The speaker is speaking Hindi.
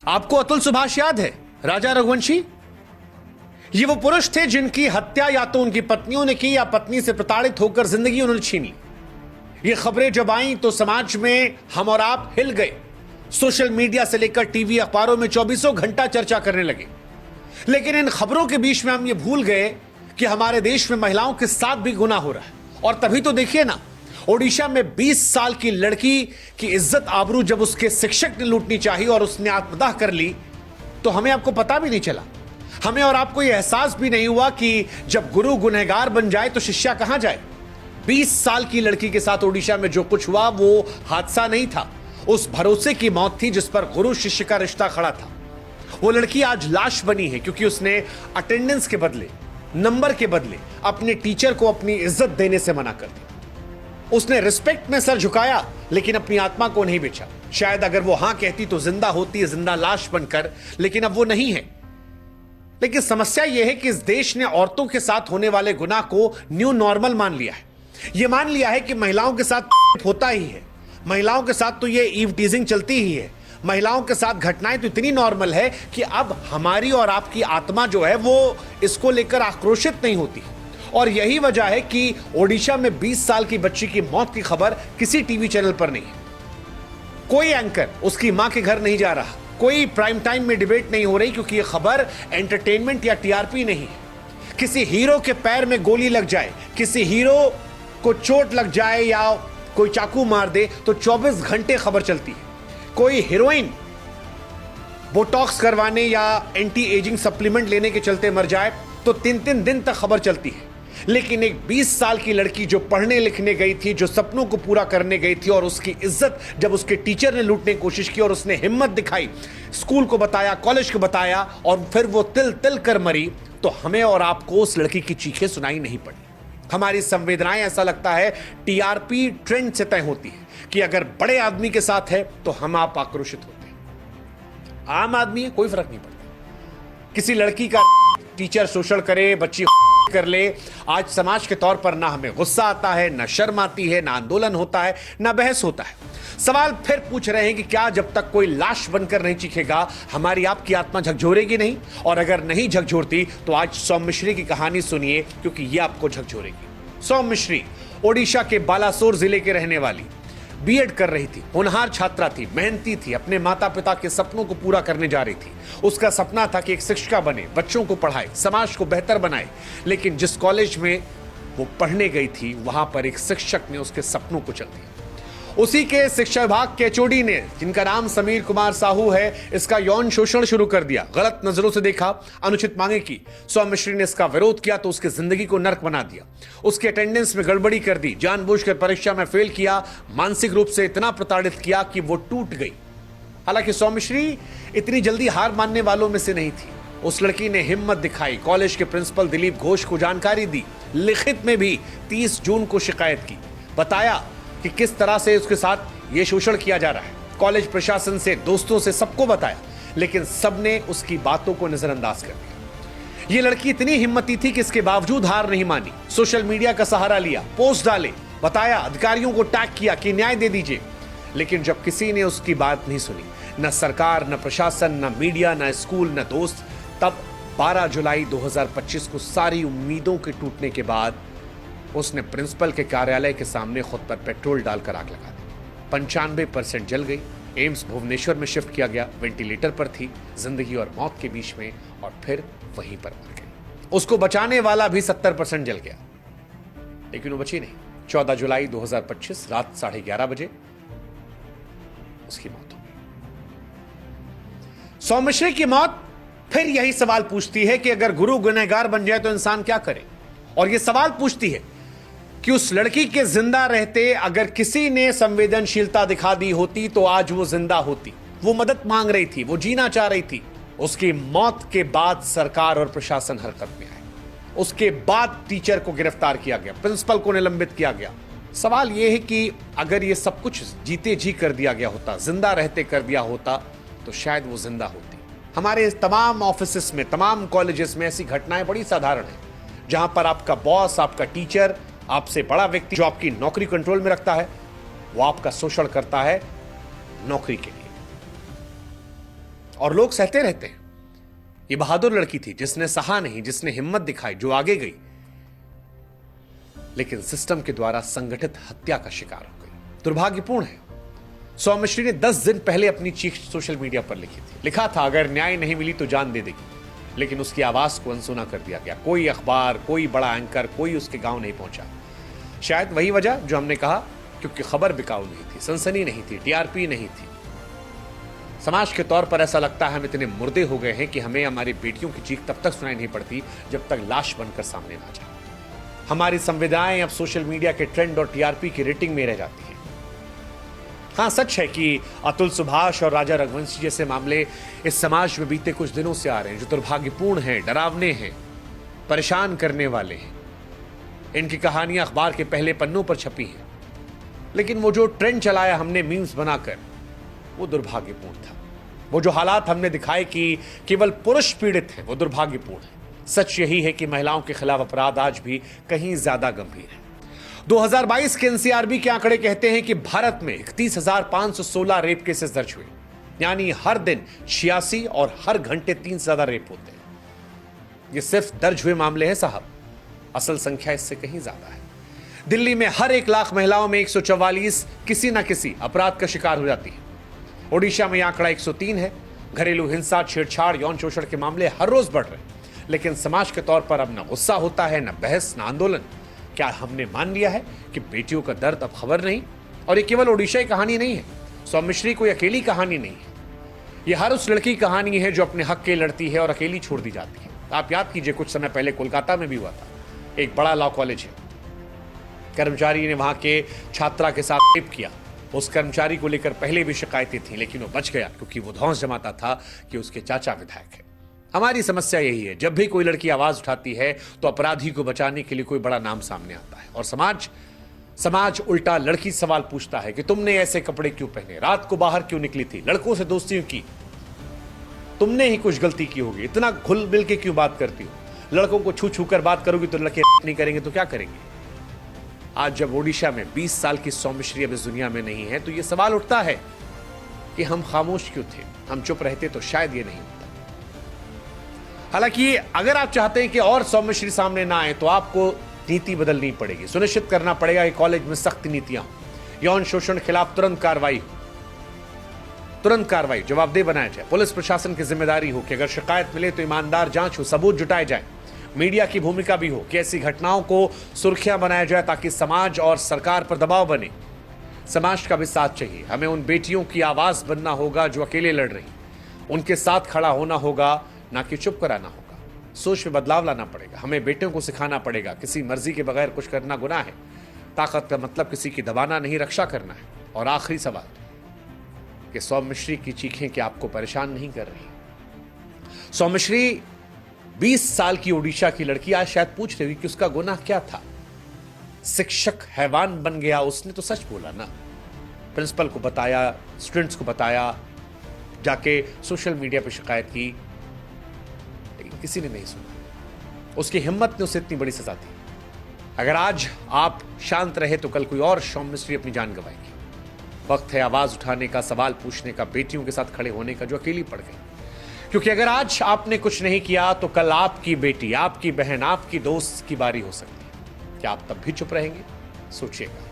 आपको अतुल सुभाष याद है? राजा रघुवंशी। ये वो पुरुष थे जिनकी हत्या या तो उनकी पत्नियों ने की या पत्नी से प्रताड़ित होकर जिंदगी उन्होंने छीन ली। ये खबरें जब आईं तो समाज में हम और आप हिल गए। सोशल मीडिया से लेकर टीवी अखबारों में चौबीसों घंटा चर्चा करने लगे। लेकिन इन खबरों के बीच में हम ये भूल गए कि हमारे देश में महिलाओं के साथ भी गुनाह हो रहा है। और तभी तो देखिए ना, ओडिशा में 20 साल की लड़की की इज्जत आबरू जब उसके शिक्षक ने लूटनी चाहिए और उसने आत्मदाह कर ली तो हमें आपको पता भी नहीं चला। हमें और आपको यह एहसास भी नहीं हुआ कि जब गुरु गुनहगार बन जाए तो शिष्या कहां जाए। 20 साल की लड़की के साथ ओडिशा में जो कुछ हुआ वो हादसा नहीं था, उस भरोसे की मौत थी जिस पर गुरु शिष्य का रिश्ता खड़ा था। वो लड़की आज लाश बनी है क्योंकि उसने अटेंडेंस के बदले, नंबर के बदले अपने टीचर को अपनी इज्जत देने से मना कर दी। उसने रिस्पेक्ट में सर झुकाया लेकिन अपनी आत्मा को नहीं बेचा। शायद अगर वो हां कहती तो जिंदा होती है, जिंदा लाश बनकर, लेकिन अब वो नहीं है। लेकिन समस्या यह है कि इस देश ने औरतों के साथ होने वाले गुनाह को न्यू नॉर्मल मान लिया है। यह मान लिया है कि महिलाओं के साथ होता ही है, महिलाओं के साथ तो यह ईव टीजिंग चलती ही है, महिलाओं के साथ घटनाएं तो इतनी नॉर्मल है कि अब हमारी और आपकी आत्मा जो है वो इसको लेकर आक्रोशित नहीं होती। और यही वजह है कि ओडिशा में 20 साल की बच्ची की मौत की खबर किसी टीवी चैनल पर नहीं है। कोई एंकर उसकी मां के घर नहीं जा रहा, कोई प्राइम टाइम में डिबेट नहीं हो रही, क्योंकि यह खबर एंटरटेनमेंट या टीआरपी नहीं है। किसी हीरो के पैर में गोली लग जाए, किसी हीरो को चोट लग जाए या कोई चाकू मार दे तो 24 घंटे खबर चलती है। कोई हीरोइन बोटॉक्स करवाने या एंटी एजिंग सप्लीमेंट लेने के चलते मर जाए तो 3-3 दिन तक खबर चलती है। लेकिन एक 20 साल की लड़की जो पढ़ने लिखने गई थी, जो सपनों को पूरा करने गई थी, और उसकी इज्जत जब उसके टीचर ने लूटने की कोशिश की और उसने हिम्मत दिखाई, स्कूल को बताया, कॉलेज को बताया, और फिर वो तिल तिल कर मरी, तो हमें और आपको उस लड़की की चीखें सुनाई नहीं पड़ी। हमारी संवेदनाएं, ऐसा लगता है, टीआरपी ट्रेंड से तय होती है कि अगर बड़े आदमी के साथ है तो हम आप आक्रोशित होते हैं। आम आदमी है, कोई फर्क नहीं पड़ता। किसी लड़की का टीचर शोषण करे, बच्ची कर ले, आज समाज के तौर पर ना हमें गुस्सा आता है, ना शर्म आती है, ना आंदोलन होता है, ना बहस होता है। सवाल फिर पूछ रहे हैं कि क्या जब तक कोई लाश बनकर नहीं चीखेगा हमारी आपकी आत्मा झकझोरेगी नहीं? और अगर नहीं झकझोरती तो आज सौम्य मिश्री की कहानी सुनिए, क्योंकि यह आपको झकझोरेगी। सौम्य मिश्री ओडिशा के बालासोर जिले के रहने वाली, बीएड कर रही थी, होनहार छात्रा थी, मेहनती थी, अपने माता पिता के सपनों को पूरा करने जा रही थी। उसका सपना था कि एक शिक्षिका बने, बच्चों को पढ़ाए, समाज को बेहतर बनाए। लेकिन जिस कॉलेज में वो पढ़ने गई थी वहां पर एक शिक्षक ने उसके सपनों को चल दिया। उसी के शिक्षा विभाग के एचओडी ने, जिनका नाम समीर कुमार साहू है, इसका यौन शोषण शुरू कर दिया। गलत नजरों से देखा, अनुचित मांगे की। सौम्य मिश्री ने इसका विरोध किया तो उसकी जिंदगी को नर्क बना दिया। उसके अटेंडेंस में गड़बड़ी कर दी, जानबूझकर परीक्षा में फेल किया, मानसिक रूप से इतना प्रताड़ित किया कि वो टूट गई। हालांकि सौम्य मिश्री इतनी जल्दी हार मानने वालों में से नहीं थी। उस लड़की ने हिम्मत दिखाई, कॉलेज के प्रिंसिपल दिलीप घोष को जानकारी दी, लिखित में भी 30 जून को शिकायत की, बताया कि किस तरह से उसके साथ ये शोषण किया जा रहा है। कॉलेज प्रशासन से, दोस्तों से, सबको बताया, लेकिन सबने उसकी बातों को नजरअंदाज कर दिया। ये लड़की इतनी हिम्मती थी कि इसके बावजूद हार नहीं मानी। सोशल मीडिया का सहारा लिया, पोस्ट डाले, बताया, अधिकारियों को टैग किया कि न्याय दे दीजिए। लेकिन जब किसी ने उसकी बात नहीं सुनी, न सरकार, न प्रशासन, न मीडिया, न स्कूल, न दोस्त, तब 12 जुलाई 2025 को सारी उम्मीदों के टूटने के बाद उसने प्रिंसिपल के कार्यालय के सामने खुद पर पेट्रोल डालकर आग लगा दी। 95% जल गई। एम्स भुवनेश्वर में शिफ्ट किया गया, वेंटिलेटर पर थी, जिंदगी और मौत के बीच में, और फिर वहीं पर मर गई। उसको बचाने वाला भी 70% जल गया, लेकिन वो बची नहीं। 14 जुलाई 2025 रात 11:30 बजे उसकी मौत हो गई। सौम्य मिश्री की मौत फिर यही सवाल पूछती है कि अगर गुरु गुनहगार बन जाए तो इंसान क्या करे। और यह सवाल पूछती है कि उस लड़की के जिंदा रहते अगर किसी ने संवेदनशीलता दिखा दी होती तो आज वो जिंदा होती। वो मदद मांग रही थी, वो जीना चाह रही थी। उसकी मौत के बाद सरकार और प्रशासन हरकत में आए। उसके बाद टीचर को गिरफ्तार किया गया, प्रिंसिपल को निलंबित किया गया। सवाल यह है कि अगर यह सब कुछ जीते जी कर दिया गया होता, जिंदा रहते कर दिया होता, तो शायद वो जिंदा होती। हमारे तमाम ऑफिसेस में, तमाम कॉलेजेस में ऐसी घटनाएं बड़ी साधारण हैं, जहां पर आपका बॉस, आपका टीचर, आपसे बड़ा व्यक्ति जो आपकी नौकरी कंट्रोल में रखता है, वो आपका शोषण करता है नौकरी के लिए। और लोग सहते रहते हैं। ये बहादुर लड़की थी जिसने सहा नहीं, जिसने हिम्मत दिखाई, जो आगे गई, लेकिन सिस्टम के द्वारा संगठित हत्या का शिकार हो गई। दुर्भाग्यपूर्ण है। सौम्यश्री ने 10 दिन पहले अपनी चीख सोशल मीडिया पर लिखी थी। लिखा था अगर न्याय नहीं मिली तो जान दे देगी, लेकिन उसकी आवाज को अनसुना कर दिया गया। कोई अखबार, कोई बड़ा एंकर, कोई उसके गांव नहीं पहुंचा। शायद वही वजह जो हमने कहा, क्योंकि खबर बिकाऊ नहीं थी, सनसनी नहीं थी, टीआरपी नहीं थी। समाज के तौर पर ऐसा लगता है हम इतने मुर्दे हो गए हैं कि हमें हमारी बेटियों की चीख तब तक सुनाई नहीं पड़ती जब तक लाश बनकर सामने ना जाए। हमारी संवेदनाएं अब सोशल मीडिया के ट्रेंड और टीआरपी की रेटिंग में रह जाती हैं। हां, सच है कि अतुल सुभाष और राजा रघुवंशी जैसे मामले इस समाज में बीते कुछ दिनों से आ रहे हैं, जो दुर्भाग्यपूर्ण हैं, डरावने हैं, परेशान करने वाले हैं। इनकी कहानियां अखबार के पहले पन्नों पर छपी हैं, लेकिन वो जो ट्रेंड चलाया हमने मीम्स बनाकर, वो दुर्भाग्यपूर्ण था। वो जो हालात हमने दिखाए कि केवल पुरुष पीड़ित हैं, वो दुर्भाग्यपूर्ण है। सच यही है कि महिलाओं के खिलाफ अपराध आज भी कहीं ज्यादा गंभीर है। 2022 के एनसीआरबी के आंकड़े कहते हैं कि भारत में 31,516 रेप केसेस दर्ज हुए, यानी हर दिन 86 और हर घंटे 3 से ज्यादा रेप होते हैं। ये सिर्फ दर्ज हुए मामले हैं साहब, असल संख्या इससे कहीं ज्यादा है। दिल्ली में हर 1 लाख महिलाओं में 144 किसी ना किसी अपराध का शिकार हो जाती है। ओडिशा में यह आंकड़ा 103 है। घरेलू हिंसा, छेड़छाड़, यौन शोषण के मामले हर रोज बढ़ रहे हैं, लेकिन समाज के तौर पर अब न गुस्सा होता है, न बहस, न आंदोलन। क्या हमने मान लिया है कि बेटियों का दर्द अब खबर नहीं? और ये केवल ओडिशा की कहानी नहीं है, सौम्यश्री कोई अकेली कहानी नहीं है। ये हर उस लड़की की कहानी है जो अपने हक के लिए लड़ती है और अकेली छोड़ दी जाती है। आप याद कीजिए, कुछ समय पहले कोलकाता में भी हुआ था। एक बड़ा लॉ कॉलेज है, कर्मचारी ने वहां के छात्रा के साथ रेप किया। उस कर्मचारी को लेकर पहले भी शिकायतें थी, लेकिन वो बच गया क्योंकि वो धौंस जमाता था कि उसके चाचा विधायक है। हमारी समस्या यही है, जब भी कोई लड़की आवाज उठाती है तो अपराधी को बचाने के लिए कोई बड़ा नाम सामने आता है, और समाज उल्टा लड़की सवाल पूछता है कि तुमने ऐसे कपड़े क्यों पहने, रात को बाहर क्यों निकली थी, लड़कों से दोस्ती की, तुमने ही कुछ गलती की होगी, इतना घुल मिल के क्यों बात करती हो, लड़कों को छू छू कर बात करोगी तो लड़के नहीं करेंगे तो क्या करेंगे। आज जब ओडिशा में 20 साल की सौम्यश्री अब इस दुनिया में नहीं है, तो यह सवाल उठता है कि हम खामोश क्यों थे, हम चुप रहते तो शायद ये नहीं होता। हालांकि अगर आप चाहते हैं कि और सौम्यश्री सामने ना आए, तो आपको नीति बदलनी पड़ेगी। सुनिश्चित करना पड़ेगा कि कॉलेज में सख्त नीतियां हो, यौन शोषण के खिलाफ तुरंत कार्रवाई हो, जवाबदेह बनाया जाए। पुलिस प्रशासन की जिम्मेदारी हो कि अगर शिकायत मिले तो ईमानदार जांच हो, सबूत जुटाए जाए। मीडिया की भूमिका भी हो कि ऐसी घटनाओं को सुर्खियां बनाया जाए ताकि समाज और सरकार पर दबाव बने। समाज का भी साथ चाहिए। हमें उन बेटियों की आवाज बनना होगा जो अकेले लड़ रही, उनके साथ खड़ा होना होगा, ना कि चुप कराना होगा। सोच में बदलाव लाना पड़ेगा। हमें बेटियों को सिखाना पड़ेगा किसी मर्जी के बगैर कुछ करना गुनाह है। ताकत का मतलब किसी की दबाना नहीं, रक्षा करना है। और आखिरी सवाल कि सौम्यश्री की चीखें क्या आपको परेशान नहीं कर रही? सौम्यश्री 20 साल की ओडिशा की लड़की आज शायद पूछ रही कि उसका गुनाह क्या था। शिक्षक हैवान बन गया, उसने तो सच बोला ना। प्रिंसिपल को बताया, स्टूडेंट्स को बताया, जाके सोशल मीडिया पर शिकायत की, लेकिन किसी ने नहीं सुना। उसकी हिम्मत ने उसे इतनी बड़ी सजा दी। अगर आज आप शांत रहे तो कल कोई और सौम्यश्री अपनी जान गंवाएगी। वक्त है आवाज उठाने का, सवाल पूछने का, बेटियों के साथ खड़े होने का जो अकेली पड़ गई। क्योंकि अगर आज आपने कुछ नहीं किया तो कल आपकी बेटी, आपकी बहन, आपकी दोस्त की बारी हो सकती है। क्या आप तब भी चुप रहेंगे? सोचिएगा।